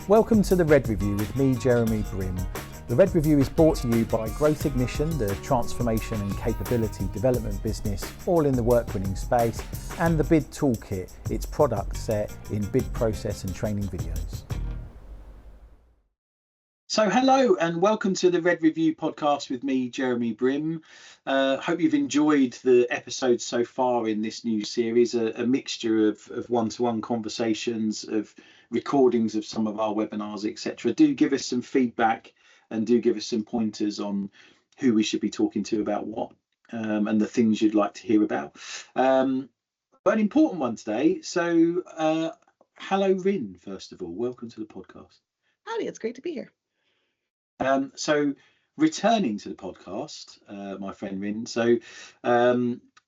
Welcome to the Red Review with me, Jeremy Brim. The Red Review is brought to you by Growth Ignition, the transformation and capability development business, all in the work-winning space, and the Bid Toolkit, its product set in bid process and training videos. So hello and welcome to the Red Review podcast with me, Jeremy Brim. Hope you've enjoyed the episodes so far in this new series, a mixture of one-to-one conversations, of recordings of some of our webinars, etc. Do give us some feedback and do give us some pointers on who we should be talking to about what and the things you'd like to hear about. But an important one today. So hello, Ryn, first of all. Welcome to the podcast. Howdy, it's great to be here. So returning to the podcast, my friend Ryn, so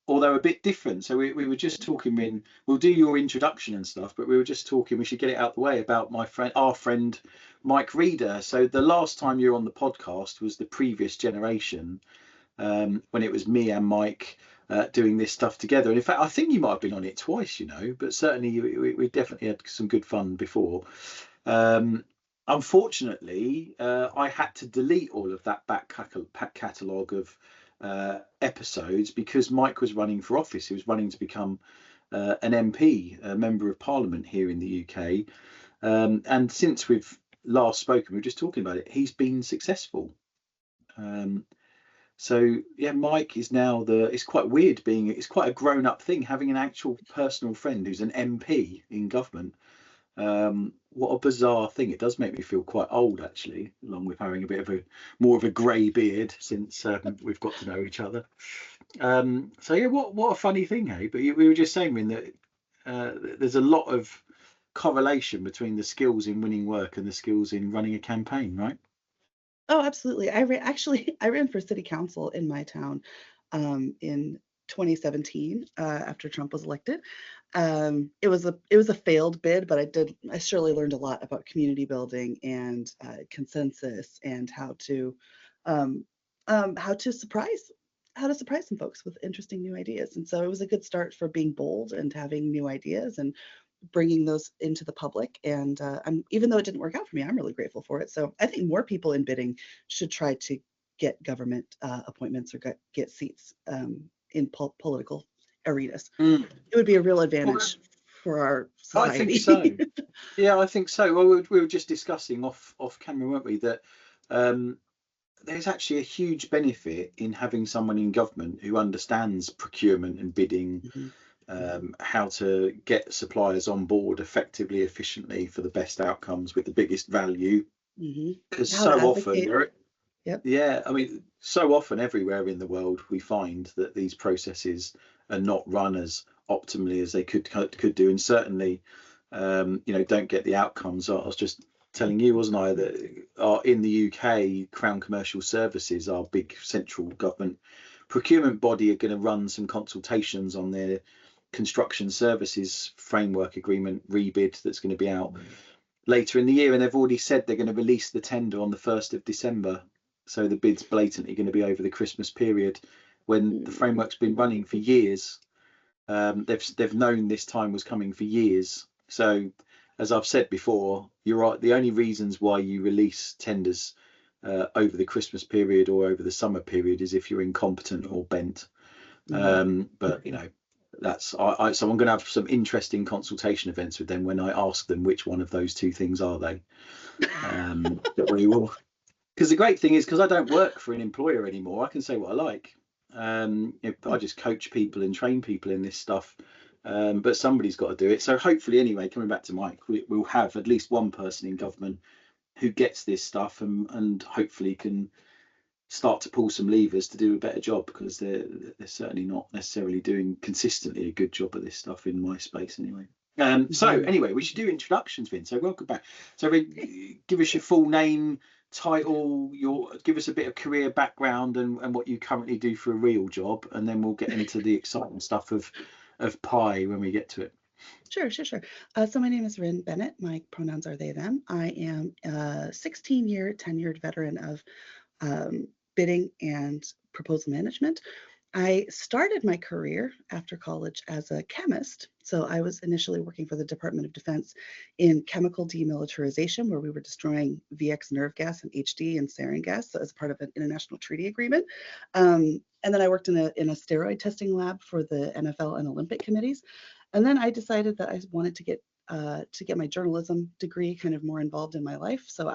although a bit different, so we were just talking, Ryn, we'll do your introduction and stuff, but we were just talking, we should get it out the way, about our friend Mike Reeder. So the last time you were on the podcast was the previous generation, when it was me and Mike doing this stuff together. And in fact, I think you might have been on it twice, you know, but certainly we definitely had some good fun before. Unfortunately, I had to delete all of that back catalogue of episodes because Mike was running for office. He was running to become an MP, a Member of Parliament here in the UK. And since we've last spoken, we were just talking about it, he's been successful. So yeah, Mike is now it's quite weird it's quite a grown up thing, having an actual personal friend who's an MP in government. What a bizarre thing. It does make me feel quite old, actually, along with having a bit of more of a grey beard since we've got to know each other. So yeah, what a funny thing, hey? But we were just saying, Ryn, that there's a lot of correlation between the skills in winning work and the skills in running a campaign, right? Oh, absolutely. I ran for city council in my town in 2017 after Trump was elected. It was a failed bid, but I surely learned a lot about community building and consensus and how to surprise some folks with interesting new ideas. And so it was a good start for being bold and having new ideas and bringing those into the public. And even though it didn't work out for me, I'm really grateful for it. So I think more people in bidding should try to get government appointments or get seats in political arenas. It would be a real advantage for our society. I think so. Yeah, I think so. Well, we were just discussing off camera, weren't we, that there's actually a huge benefit in having someone in government who understands procurement and bidding, how to get suppliers on board effectively, efficiently for the best outcomes with the biggest value. Because so often, yeah, I mean, so often everywhere in the world we find that these processes are not run as optimally as they could do, and certainly don't get the outcomes. I was just telling you, wasn't I, that in the UK, Crown Commercial Services, our big central government procurement body, are going to run some consultations on their construction services framework agreement rebid that's going to be out later in the year, and they've already said they're going to release the tender on the 1st of December. So the bid's blatantly going to be over the Christmas period, when the framework's been running for years. They've known this time was coming for years. So as I've said before, you're right, the only reasons why you release tenders over the Christmas period or over the summer period is if you're incompetent or bent. But that's so I'm going to have some interesting consultation events with them when I ask them which one of those two things are they. That we will. Because the great thing is, because I don't work for an employer anymore, I can say what I like. I just coach people and train people in this stuff, but somebody's got to do it. So hopefully, anyway, coming back to Mike, we'll have at least one person in government who gets this stuff and hopefully can start to pull some levers to do a better job, because they're certainly not necessarily doing consistently a good job of this stuff in my space anyway. So anyway, we should do introductions, Ryn. So welcome back. So Ryn, give us your full name, title, give us a bit of career background and what you currently do for a real job, and then we'll get into the exciting stuff of pie when we get to it. Sure. So my name is Ryn Bennett. My pronouns are they, them. I am a 16-year tenured veteran of bidding and proposal management. I started my career after college as a chemist. So I was initially working for the Department of Defense in chemical demilitarization, where we were destroying VX nerve gas and HD and sarin gas, so as part of an international treaty agreement. And then I worked in a steroid testing lab for the NFL and Olympic committees. And then I decided that I wanted to get my journalism degree kind of more involved in my life. So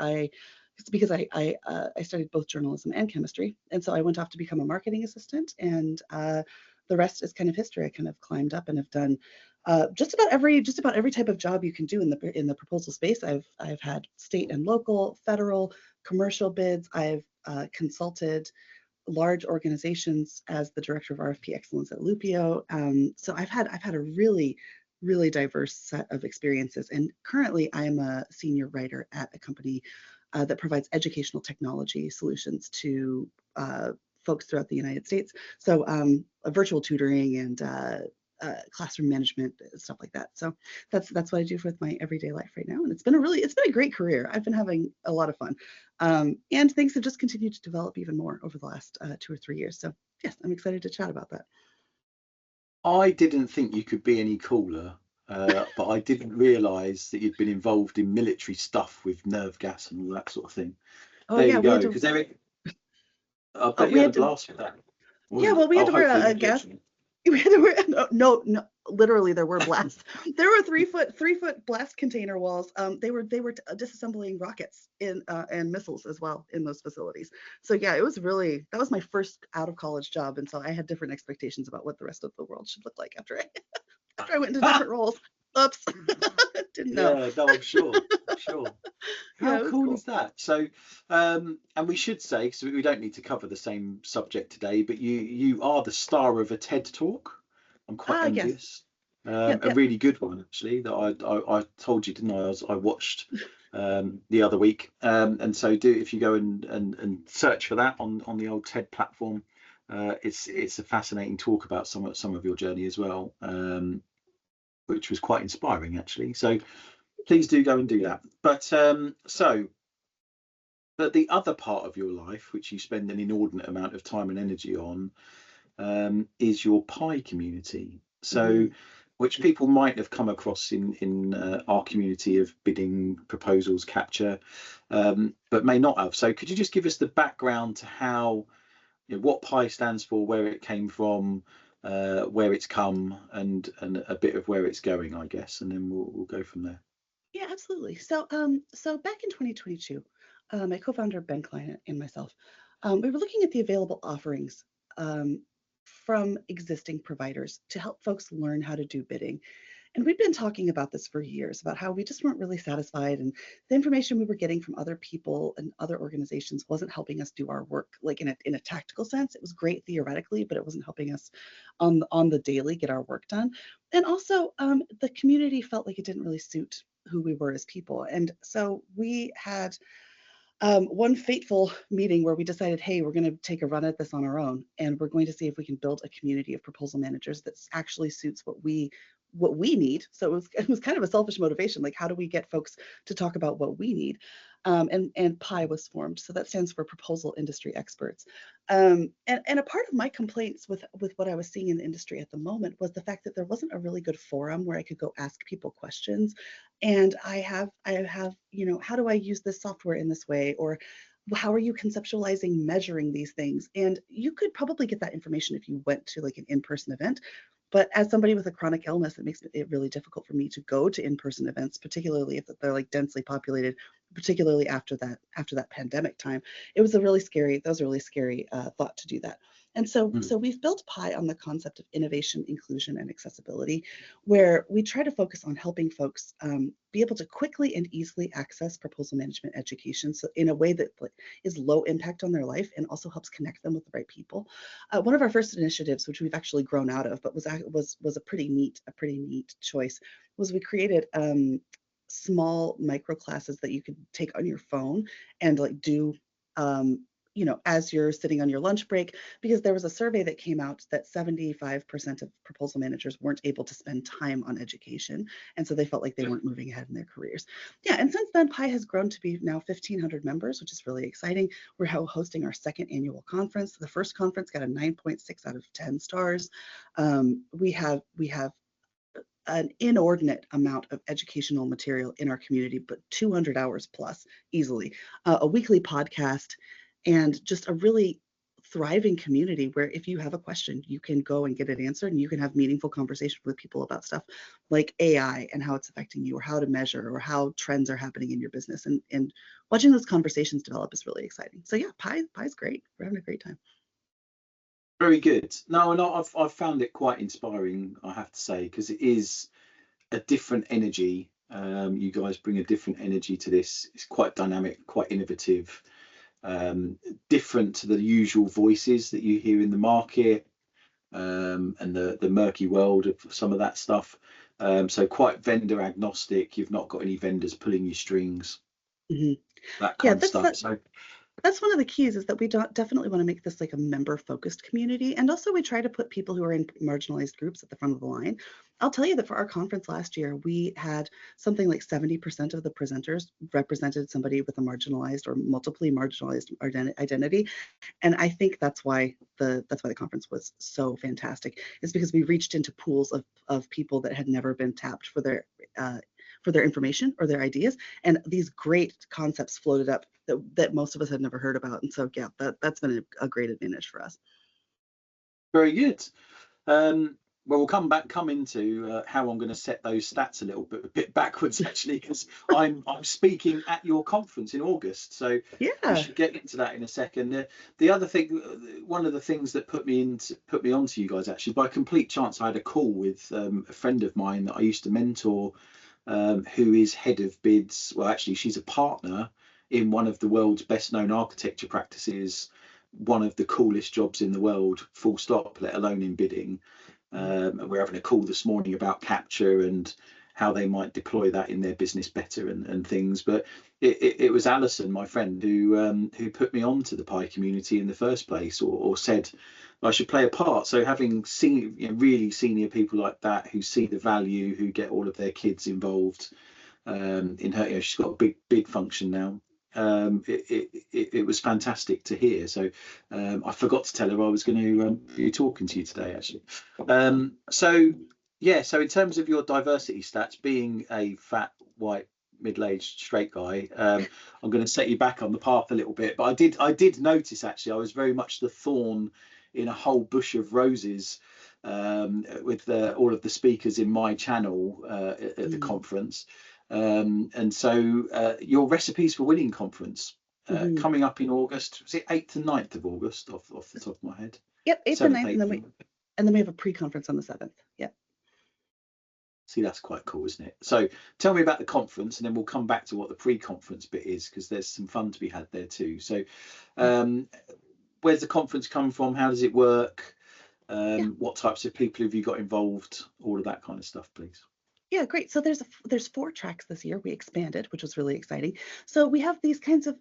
it's because I studied both journalism and chemistry, and so I went off to become a marketing assistant, and the rest is kind of history. I kind of climbed up and have done just about every type of job you can do in the proposal space. I've had state and local, federal, commercial bids. I've consulted large organizations as the director of RFP excellence at Lupio. So I've had a really diverse set of experiences. And currently, I'm a senior writer at a company that provides educational technology solutions to folks throughout the United States. So virtual tutoring and classroom management, stuff like that. So that's what I do with my everyday life right now, and it's been a great career. I've been having a lot of fun, and things have just continued to develop even more over the last 2 or 3 years. So yes, I'm excited to chat about that. I didn't think you could be any cooler, but I didn't realise that you'd been involved in military stuff with nerve gas and all that sort of thing. Oh There yeah, you go. Because I bet you we had a had to blast with that. yeah, well we had Oh, to wear hopefully a not gas. literally. We had to wear no, literally there were blasts. There were 3 foot blast container walls. They were disassembling rockets in and missiles as well in those facilities. So yeah, that was my first out of college job, and so I had different expectations about what the rest of the world should look like after I went into different roles. Oops, didn't know. Yeah, no, I'm sure. I'm sure. Yeah, How it was cool cool. is that? So, and we should say, because we don't need to cover the same subject today, but you are the star of a TED Talk. I'm quite Ah, yes, envious. yep, A yep. really good one actually that I told you, didn't I? I watched the other week. And so do if you go and search for that on the old TED platform. It's a fascinating talk about some of your journey as well, which was quite inspiring actually. So please do go and do that. But the other part of your life, which you spend an inordinate amount of time and energy on, is your pie community. So, Mhm. which people might have come across in our community of bidding, proposals, capture, but may not have. So, could you just give us the background to how, what pie stands for, where it came from, where it's come, and a bit of where it's going, I guess, and then we'll go from there. Yeah, absolutely. So back in 2022, my co-founder Ben Klein and myself, we were looking at the available offerings from existing providers to help folks learn how to do bidding. And we'd been talking about this for years, about how we just weren't really satisfied, and the information we were getting from other people and other organizations wasn't helping us do our work, like in a tactical sense. It was great theoretically, but it wasn't helping us on the daily get our work done. And also, the community felt like it didn't really suit who we were as people. And so we had one fateful meeting where we decided, hey, we're going to take a run at this on our own, and we're going to see if we can build a community of proposal managers that actually suits what we need. So it was kind of a selfish motivation, like how do we get folks to talk about what we need? And PI was formed, so that stands for Proposal Industry Experts. And a part of my complaints with what I was seeing in the industry at the moment was the fact that there wasn't a really good forum where I could go ask people questions. And I have, how do I use this software in this way? Or how are you conceptualizing measuring these things? And you could probably get that information if you went to like an in-person event. But as somebody with a chronic illness, it makes it really difficult for me to go to in-person events, particularly if they're like densely populated, particularly after that pandemic time. That was a really scary thought to do that. And so we've built Pi on the concept of innovation, inclusion, and accessibility, where we try to focus on helping folks be able to quickly and easily access proposal management education, so in a way that is low impact on their life and also helps connect them with the right people. One of our first initiatives, which we've actually grown out of, but was a pretty neat choice, was we created small micro classes that you could take on your phone and like do as you're sitting on your lunch break, because there was a survey that came out that 75% of proposal managers weren't able to spend time on education. And so they felt like they weren't moving ahead in their careers. Yeah. And since then, Pi has grown to be now 1,500 members, which is really exciting. We're hosting our second annual conference. The first conference got a 9.6 out of 10 stars. We have an inordinate amount of educational material in our community, but 200 hours plus easily, a weekly podcast, and just a really thriving community where if you have a question, you can go and get it answered, and you can have meaningful conversation with people about stuff like AI and how it's affecting you, or how to measure, or how trends are happening in your business. And watching those conversations develop is really exciting. So yeah, Pi's great. We're having a great time. Very good. No, and I've found it quite inspiring, I have to say, because it is a different energy. You guys bring a different energy to this. It's quite dynamic, quite innovative, different to the usual voices that you hear in the market, and the murky world of some of that stuff. So quite vendor agnostic. You've not got any vendors pulling your strings, Mm-hmm. that Yeah, kind of stuff. So that's one of the keys, is that we definitely want to make this like a member focused community. And also we try to put people who are in marginalized groups at the front of the line. I'll tell you that for our conference last year, we had something like 70% of the presenters represented somebody with a marginalized or multiply marginalized identity. And I think that's why the conference was so fantastic, is because we reached into pools of people that had never been tapped for their information or their ideas, and these great concepts floated up that most of us had never heard about. And so yeah, that's been a great advantage for us. very good. Well, we'll come into how I'm going to set those stats a bit backwards, actually, because I'm speaking at your conference in August, so we Yeah. should get into that in a second. The other thing, one of the things that put me onto you guys, actually, by complete chance, I had a call with a friend of mine that I used to mentor, who is head of bids. Well, actually, she's a partner in one of the world's best known architecture practices, one of the coolest jobs in the world, full stop, let alone in bidding. And we're having a call this morning about capture and how they might deploy that in their business better and things. But it was Alison, my friend, who put me on to the Pi community in the first place, or said I should play a part. So having seen really senior people like that who see the value, who get all of their kids involved in her, she's got a big bid function now. It was fantastic to hear. So I forgot to tell her I was going to be talking to you today, actually. So in terms of your diversity stats, being a fat white middle-aged straight guy, I'm going to set you back on the path a little bit. But I did notice, actually, I was very much the thorn in a whole bush of roses with all of the speakers in my channel at the conference. And so your Recipes for Winning conference coming up in August. Was it 8th and 9th of August off the top of my head? Yep, 8th and 9th, and then we have a pre-conference on the 7th. Yep. See, that's quite cool, isn't it? So tell me about the conference, and then we'll come back to what the pre-conference bit is, because there's some fun to be had there too. So where's the conference come from? How does it work? What types of people have you got involved? All of that kind of stuff, please. Yeah, great. So there's 4 tracks this year. We expanded, which was really exciting. So we have these kinds of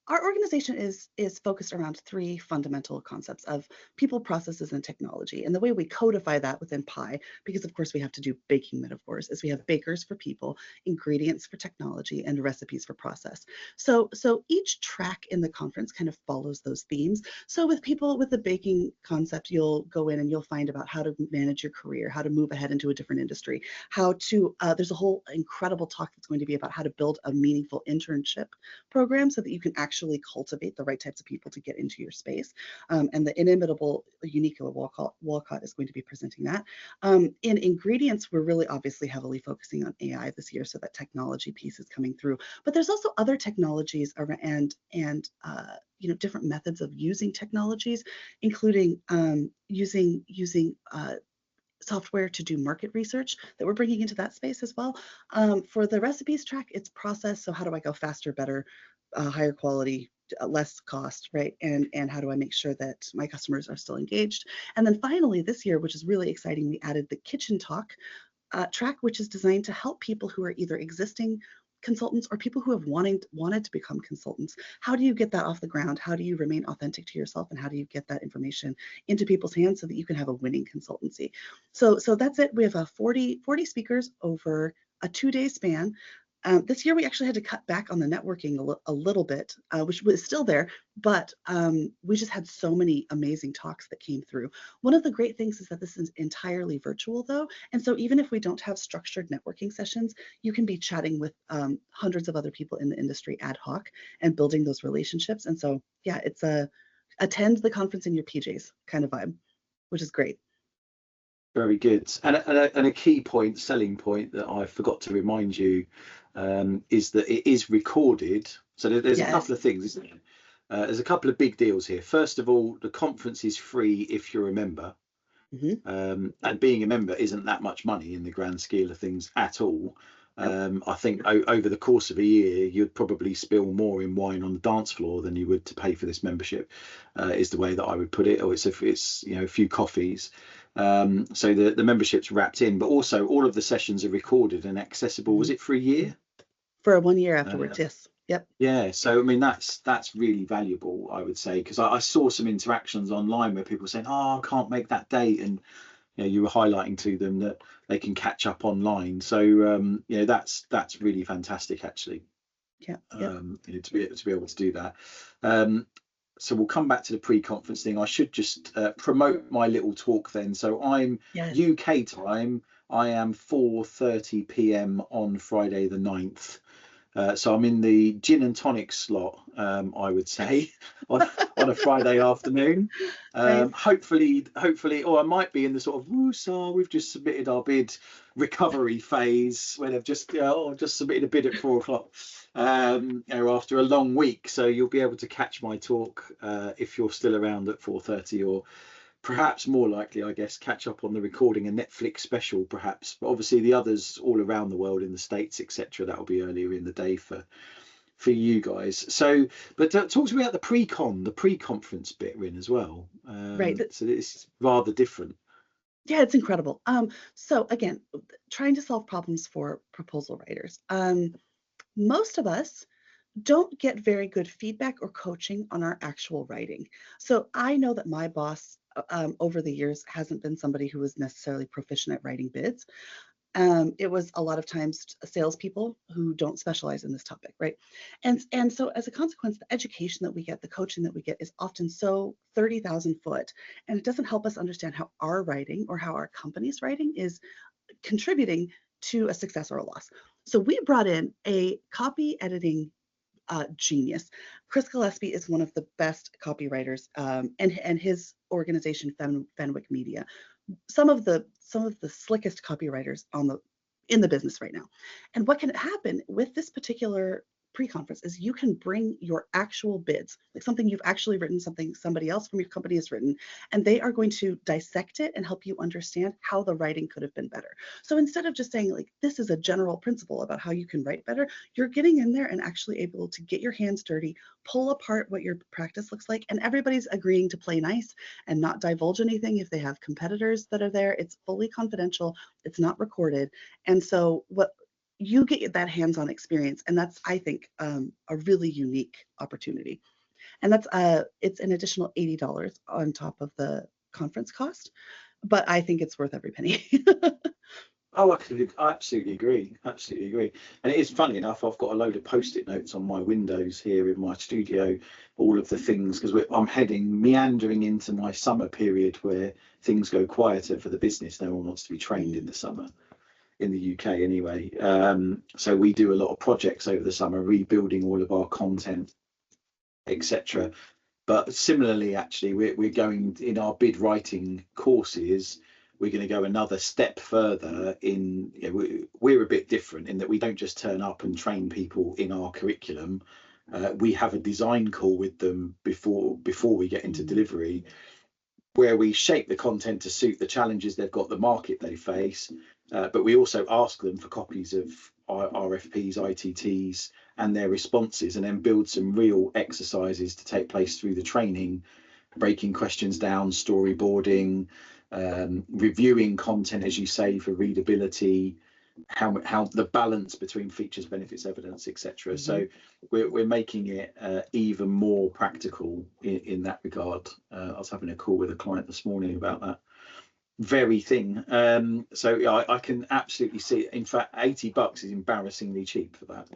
our organization is focused around 3 fundamental concepts of people, processes, and technology. And the way we codify that within Pi, because of course we have to do baking metaphors, is we have bakers for people, ingredients for technology, and recipes for process. So each track in the conference kind of follows those themes. So with people with the baking concept, you'll go in and you'll find about how to manage your career, how to move ahead into a different industry, how to there's a whole incredible talk that's going to be about how to build a meaningful internship program so that you can actually cultivate the right types of people to get into your space. And the inimitable Uniqua Walcott is going to be presenting that. In ingredients, we're really obviously heavily focusing on AI this year, so that technology piece is coming through. But there's also other technologies and different methods of using technologies, including using software to do market research that we're bringing into that space as well. For the recipes track, it's process. So how do I go faster, better, higher quality, less cost, right? And how do I make sure that my customers are still engaged? And then finally this year, which is really exciting, we added the kitchen talk track, which is designed to help people who are either existing consultants or people who have wanted to become consultants. How do you get that off the ground? How do you remain authentic to yourself? And how do you get that information into people's hands so that you can have a winning consultancy? So that's it. We have 40 speakers over a 2-day span. This year we actually had to cut back on the networking a little bit, which was still there, but we just had so many amazing talks that came through. One of the great things is that this is entirely virtual though, and so even if we don't have structured networking sessions, you can be chatting with hundreds of other people in the industry ad hoc and building those relationships. And so yeah, it's a attend the conference in your PJs kind of vibe, which is great. Very good. And a key point, selling point that I forgot to remind you is that it is recorded. So there's a couple of things, isn't there? There's a couple of big deals here. First of all, the conference is free if you're a member. And being a member isn't that much money in the grand scale of things at all. I think over the course of a year, you'd probably spill more in wine on the dance floor than you would to pay for this membership, is the way that I would put it. Or it's a few coffees. So the membership's wrapped in, but also all of the sessions are recorded and accessible. Was it for a year? For 1 year afterwards, yes. Yep. Yeah, so I mean that's really valuable, I would say, because I saw some interactions online where people were saying, "Oh, I can't make that date," and you were highlighting to them that they can catch up online. So that's really fantastic, actually. Yeah. To be able to do that. So we'll come back to the pre-conference thing. I should just promote my little talk then. So I'm UK time. I am 4:30 p.m. on Friday the 9th. So I'm in the gin and tonic slot, I would say, on a Friday afternoon. Hopefully, or I might be in the sort of woosah, we've just submitted our bid recovery phase, where they've just submitted a bid at 4 o'clock after a long week. So you'll be able to catch my talk if you're still around at 4:30, or perhaps more likely, I guess, catch up on the recording, a Netflix special, perhaps. But obviously the others all around the world, in the States, etc., that'll be earlier in the day for you guys. So, but talk to me about the pre-conference bit, Ryn, as well. Right. So it's rather different. Yeah, it's incredible. So again, trying to solve problems for proposal writers. Most of us don't get very good feedback or coaching on our actual writing. So I know that my boss over the years hasn't been somebody who was necessarily proficient at writing bids. It was a lot of times salespeople who don't specialize in this topic, right? And so as a consequence, the education that we get, the coaching that we get, is often so 30,000 foot, and it doesn't help us understand how our writing or how our company's writing is contributing to a success or a loss. So we brought in a copy editing genius. Chris Gillespie is one of the best copywriters, and his organization Fenwick Media, some of the slickest copywriters in the business right now. And what can happen with this particular pre-conference is you can bring your actual bids, like something you've actually written, something somebody else from your company has written, and they are going to dissect it and help you understand how the writing could have been better. So instead of just saying, like, this is a general principle about how you can write better, you're getting in there and actually able to get your hands dirty, pull apart what your practice looks like, and everybody's agreeing to play nice and not divulge anything. If they have competitors that are there, it's fully confidential, it's not recorded. And so what you get that hands-on experience, and that's, I think, a really unique opportunity. And that's it's an additional $80 on top of the conference cost, but I think it's worth every penny. Oh, I absolutely agree. Absolutely agree. And it is funny enough, I've got a load of post-it notes on my windows here in my studio, all of the things, because I'm meandering into my summer period where things go quieter for the business. No one wants to be trained in the summer, in the UK anyway. So we do a lot of projects over the summer, rebuilding all of our content, etc. But similarly, actually, we're going in our bid writing courses. We're going to go another step further in. We're a bit different in that we don't just turn up and train people in our curriculum. We have a design call with them before we get into delivery, where we shape the content to suit the challenges they've got, the market they face, but we also ask them for copies of RFPs, ITTs, and their responses, and then build some real exercises to take place through the training, breaking questions down, storyboarding, reviewing content, as you say, for readability, how the balance between features, benefits, evidence, etc. So we're making it even more practical in that regard. I was having a call with a client this morning about that very thing. So yeah, I can absolutely see. In fact, $80 is embarrassingly cheap for that.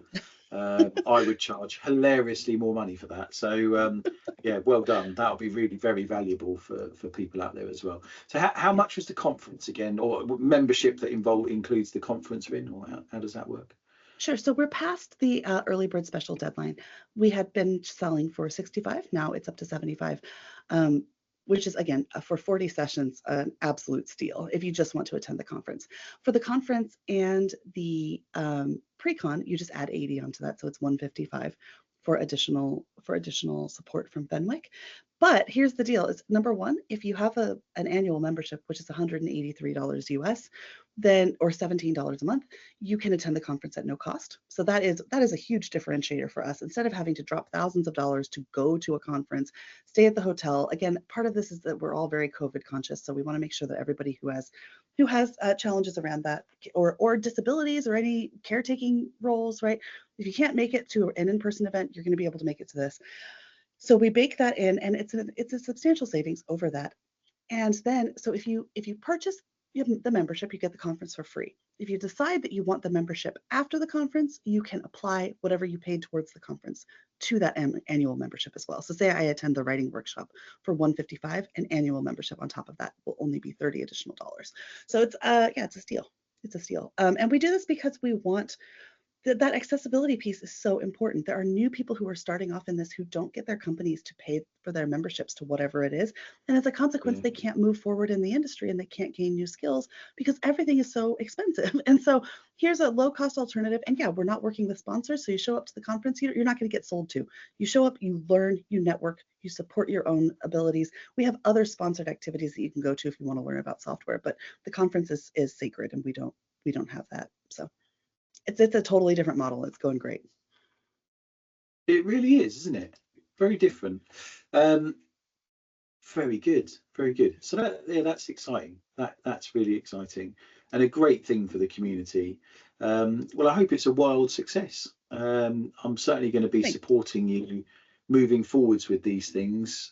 I would charge hilariously more money for that. So yeah, well done. That'll be really very valuable for people out there as well. So how much was the conference again, or membership that includes the conference, Ryn, or how does that work? Sure. So we're past the early bird special deadline. We had been selling for 65. Now it's up to 75, which is, again, for 40 sessions, an absolute steal if you just want to attend the conference. For the conference and the pre-con, you just add 80 onto that. So it's 155 for additional support from Fenwick. But here's the deal: is number one, if you have an annual membership, which is $183 US, then, or $17 a month, you can attend the conference at no cost. So that is a huge differentiator for us. Instead of having to drop thousands of dollars to go to a conference, stay at the hotel. Again, part of this is that we're all very COVID conscious, so we want to make sure that everybody who has challenges around that, or disabilities, or any caretaking roles, right? If you can't make it to an in-person event, you're going to be able to make it to this. So we bake that in, and it's a substantial savings over that. And then, so if you purchase the membership, you get the conference for free. If you decide that you want the membership after the conference, you can apply whatever you paid towards the conference to that annual membership as well. So say I attend the writing workshop for $155, an annual membership on top of that will only be $30 additional. So it's yeah, it's a steal. It's a steal. And we do this because we want that accessibility piece is so important. There are new people who are starting off in this who don't get their companies to pay for their memberships to whatever it is. And as a consequence, they can't move forward in the industry and they can't gain new skills because everything is so expensive. And so here's a low cost alternative. And yeah, we're not working with sponsors. So you show up to the conference, you're not going to get sold to. You show up, you learn, you network, you support your own abilities. We have other sponsored activities that you can go to if you want to learn about software, but the conference is sacred, and we don't have that. So it's a totally different model. It's going great. It really is, isn't it? Very different. Very good, very good. So that's exciting. That's really exciting, and a great thing for the community. Well, I hope it's a wild success. I'm certainly going to be supporting you moving forwards with these things,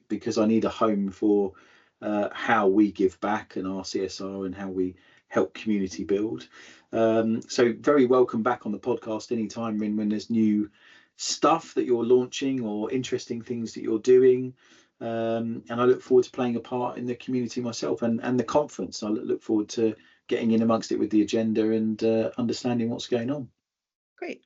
because I need a home for how we give back and our CSR and how we help community build. So very welcome back on the podcast anytime, Ryn, when there's new stuff that you're launching or interesting things that you're doing. And I look forward to playing a part in the community myself and the conference. I look forward to getting in amongst it with the agenda and understanding what's going on. Great.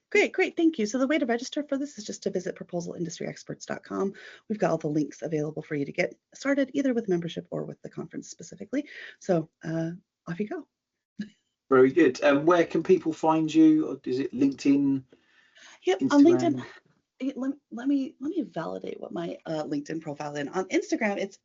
Thank you. So the way to register for this is just to visit proposalindustryexperts.com. We've got all the links available for you to get started, either with membership or with the conference specifically. So off you go. Very good. And where can people find you? Or is it LinkedIn? Yep, Instagram? On LinkedIn. Let me validate what my LinkedIn profile is. On Instagram, it's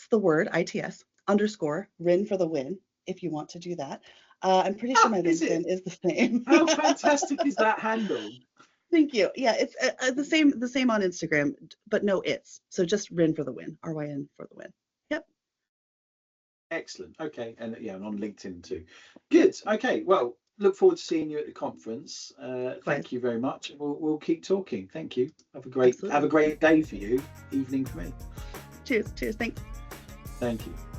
the word ITS _ Ryn for the win, if you want to do that. I'm pretty sure my LinkedIn is the same. How fantastic is that handle? Thank you. Yeah, it's the same on Instagram, but no it's. So just Ryn for the win, RYN for the win. Yep. Excellent. Okay, and yeah, and on LinkedIn too. Good. Okay. Well, look forward to seeing you at the conference. Thank you very much. We'll keep talking. Thank you. Have a great day for you. Evening for me. Cheers. Thanks. Thank you.